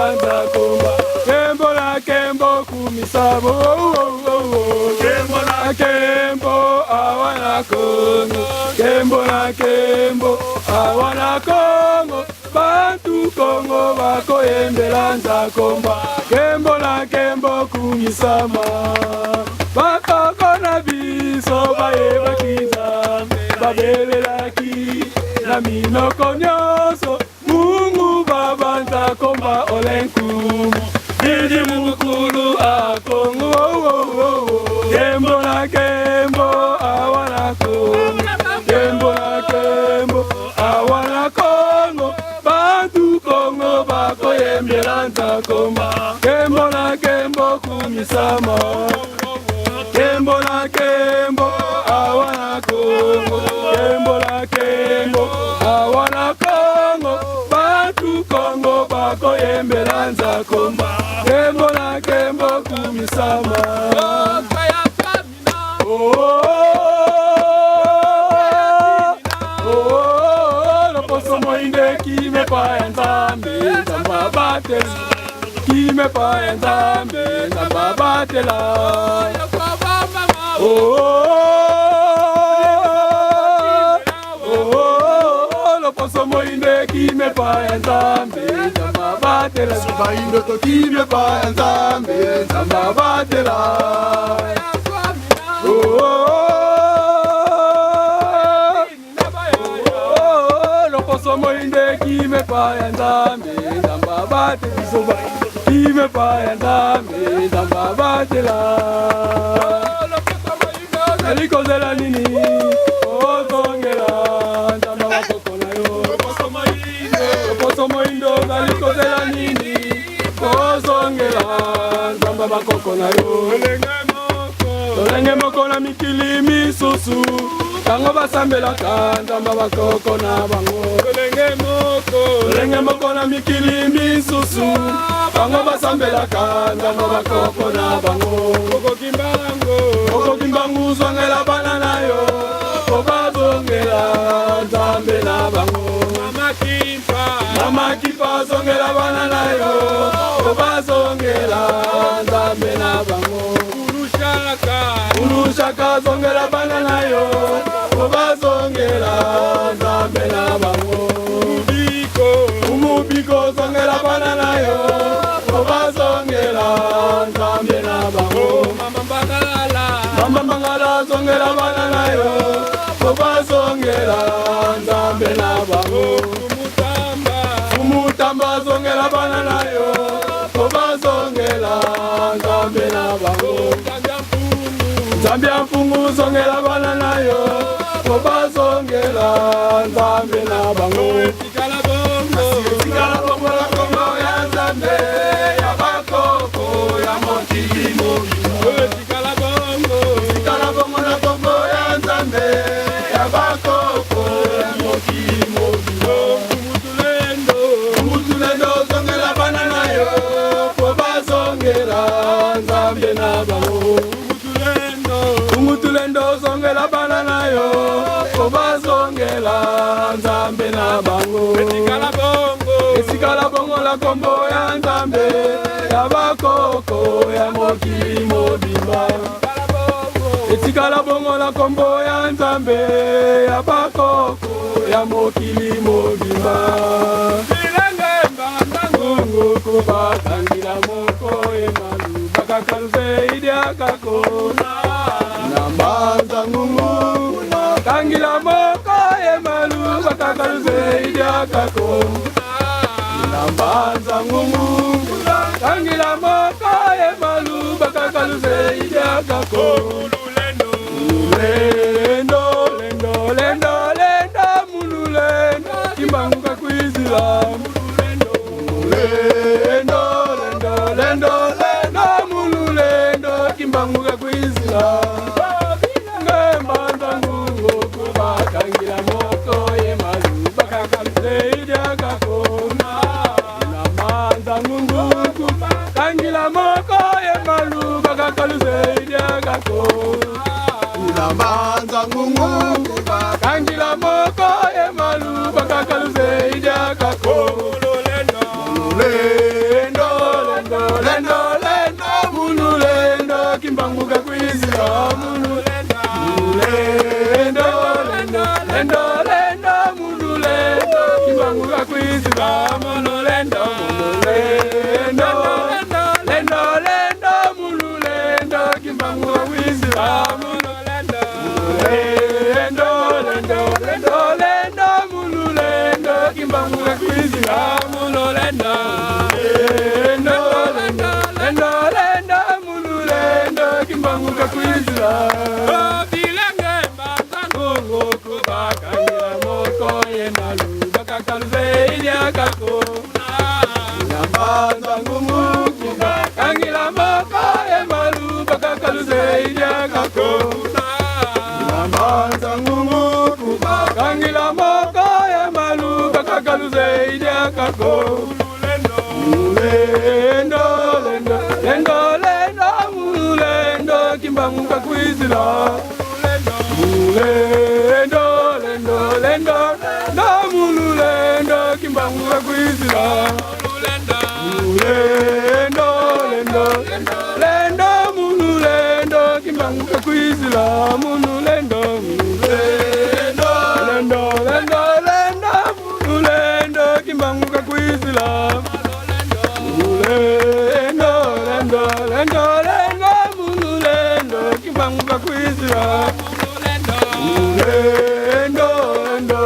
lanza komba kembo la kembo kumisabo kembo la kembo awana Kongo kembo la kembo awana Kongo bantu Kongo bakoyembela nza komba kembo la kembo kumisama bakoko na biso bayebakiza babelelaki na minoko nyonso Mungu baba nza komba olenkumu Didi mukulu a Kongo kembo la kembo awana Kongo kembo la kembo awana Kongo bantu Kongo bakoyembela nza komba kembo la kembo kumisama kembo la kembo awana Kongo kembo la kembo awana Kongo bantu Kongo bakoyembela nza komba kembo la kembo kumisama loposo moinde kime pa ya Nzambe Nzamba batela kime pa ya Nzambe Nzamba batela loposo moinde kime pa ya Nzambe Nzamba batela subaindo to kime pa ya Nzambe Nzamba batela loposo moinde kime pa ya Nzambe Nzamba batela subaindo kime pa ya Nzambe Nzamba batela alikozela nini ozongela Nzamba bakoko na yo loposo moindo alikozela nini ozongela Nzamba bakoko na yo tolenge moko na mikili misusu tango basambelaka Nzamba bakoko na bango tolenge moko na mikili misusu tango basambelaka Nzamba bakoko na bango okokimbangu zongela bana na yo obazongela Nzambe na bango mama kipa zongela bana na yo obazongela Nzambe na bango urushaka zongela bana na yo obazongela Nzambe na bango umubiko zongela bana na yo obazongela Nzambe na bango mama mangala zongela bana na yo obazongela Nzambe na bango umutamba zongela bana na yo obazongela Nzambe na bango Nzambe ya mfungu zongela bana na yo obazongela Nzambe na bango tikala bongo la Kongo ya Nzambe ya bakoko ya mokili mobimba tikala bongo la Kongo ya Nzambe ya bakoko ya mokili mobimba umutulendo zongela bana na yo obazongela Nzambe na bango umutulendo zongela bana na yo obazongela Nzambe na bango esikala bongo la Kombo ya Nzambe ya bakoko ya mokili mobimba esikala bongo la Kombo ya Nzambe ya bakoko ya mokili mobimba ngungu kubakangila moko emalu bakakaluse idiakako nambanza ngungu kangila moko emalu bakakaluse idiakako nambanza ngungu kangila moko emalu bakakaluse idiakako lendo mululendo kimbanguka kwizila lendo mululendo kimbanguka kwizila ngembanza ngungu kubakangira moko emalu bakakaluse idiakako namanza ngungu kubakangira moko emalu bakakaluse idiakako namanza ngungu kangila moko emalu bakakaluse idiakako lendo mululendo, mululendo, lendo, lendo, lendo, mululendo, kimbangu kakwizila mululendo, mululendo, lendo, lendo, mululendo, kimbangu kakwizila mululendo, mululendo, lendo, lendo, lendo, mululendo, kimbangu kakwizila mululendo, lendo, lendo, lendo, lendo, mululendo, kimbangu kakwizila. Bilenge mbanzangu kubakanyila moko ye malu bakakaluse ilyakako. Mbanzangu kubakanyila moko ye malu bakakaluse ilyakako. Mbanzangu kubakanyila moko ye malu bakakaluse ilyakako. Mululendo, lendo, lendo, lendo, mululendo, kimbangu kakwizila. Mululendo, lendo, lendo, lendo, mululendo, kimbangu kakwizila. Mululendo, lendo, lendo, mululendo, kimbangu kakwizila. Mululendo, mululendo, lendo, lendo, lendo, mululendo, kimbangu kakwizila. Mululendo, lendo, lendo, lendo, mululendo, kimbangu kakwizila. Mululendo, lendo,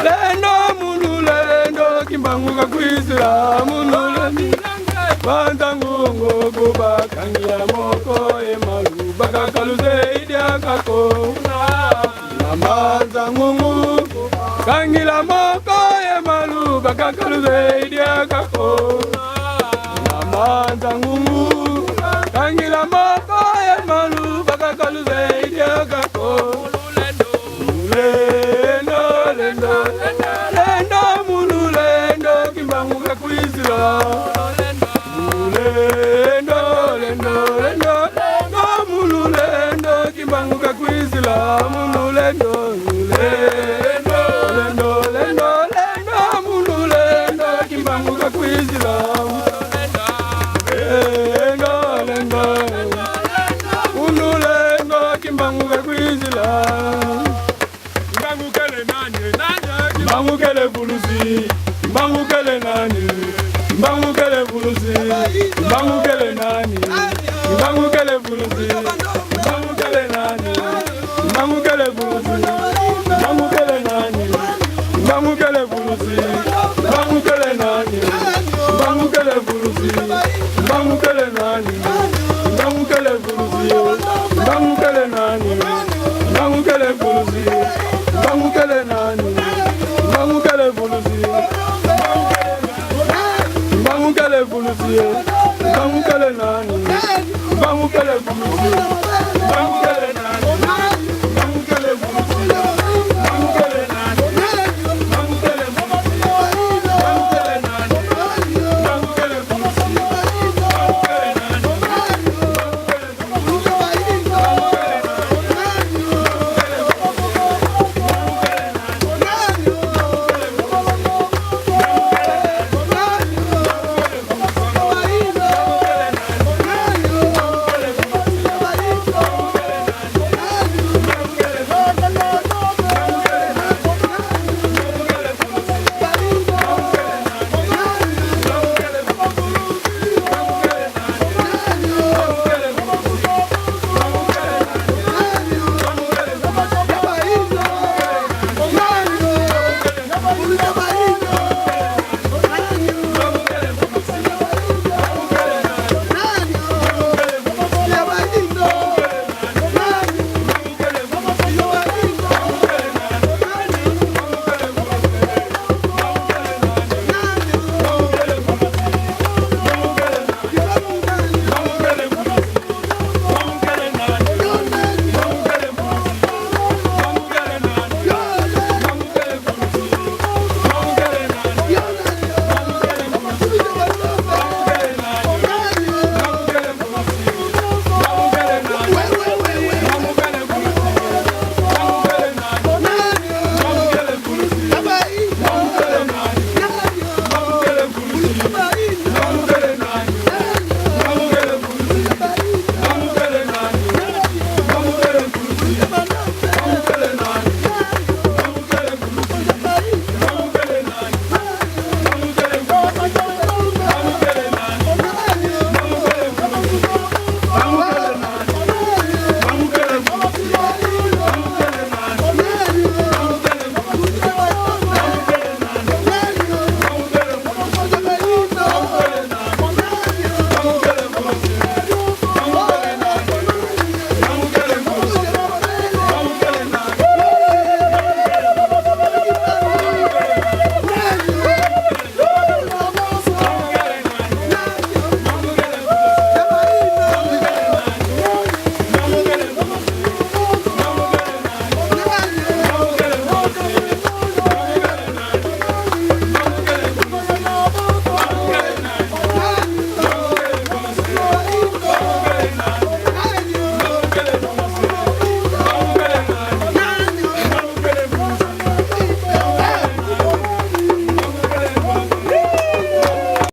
lendo, mululendo, kimbangu kakwizila. Mululendo, banzangu kubakanyila moko ye malu bakakaluse ilyakako. Banzangu kubakanyila moko ye malu bakakaluse ilyakako. Banzangu kubakanyila moko ye malu bakakaluse ilyakako. Mululendo, lendo, lendo, mululendo, kimbangu kakwizila. Mululendo, lendo, lendo, lendo, mululendo, kimbangu kakwizila. Mululendo, mululendo, lendo, lendo, lendo, mululendo, kimbangu kakwizila. Mululendo, lendo, mululendo, kimbangu kakwizila. Mbangukele nani, mbangukele bulusi, mbangukele nani, mbangukele bulusi, mbangukele nani, mbangukele bulusi.